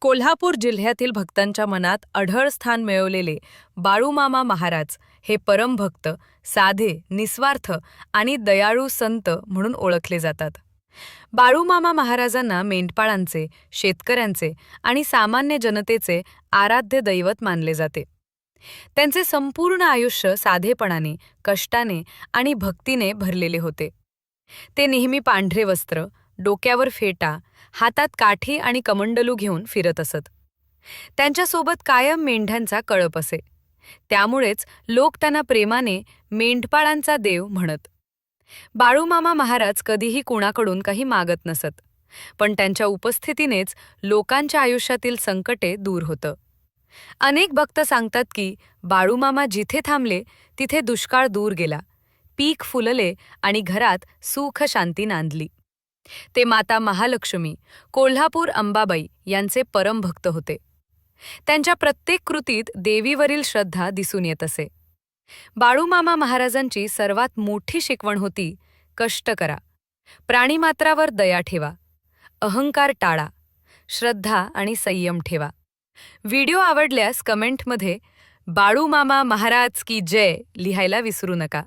कोल्हापूर जिल्ह्यातील भक्तांच्या मनात अढळ स्थान मिळवलेले बाळूमामा महाराज हे परमभक्त, साधे, निस्वार्थ आणि दयाळू संत म्हणून ओळखले जातात. बाळूमामा महाराजांना मेंढपाळांचे, शेतकऱ्यांचे आणि सामान्य जनतेचे आराध्य दैवत मानले जाते. त्यांचे संपूर्ण आयुष्य साधेपणाने, कष्टाने आणि भक्तीने भरलेले होते. ते नेहमी पांढरे वस्त्र, डोक्यावर फेटा, हातात काठी आणि कमंडलू घेऊन फिरत असत. त्यांच्यासोबत कायम मेंढ्यांचा कळप असे. त्यामुळेच लोक त्यांना प्रेमाने मेंढपाळांचा देव म्हणत. बाळूमामा महाराज कधीही कुणाकडून काही मागत नसत, पण त्यांच्या उपस्थितीनेच लोकांच्या आयुष्यातील संकटे दूर होतं. अनेक भक्त सांगतात की बाळूमामा जिथे थांबले तिथे दुष्काळ दूर गेला, पीक फुलले आणि घरात सुख शांती नांदली. ते माता महालक्ष्मी, कोल्हापूर अंबाबाई यांचे परमभक्त होते. त्यांच्या प्रत्येक कृतीत देवीवरील श्रद्धा दिसून येत असे. बाळूमामा महाराजांची सर्वात मोठी शिकवण होती, कष्ट करा, प्राणीमात्रावर दया ठेवा, अहंकार टाळा, श्रद्धा आणि संयम ठेवा. व्हिडिओ आवडल्यास कमेंटमध्ये बाळूमामा महाराज की जय लिहायला विसरू नका.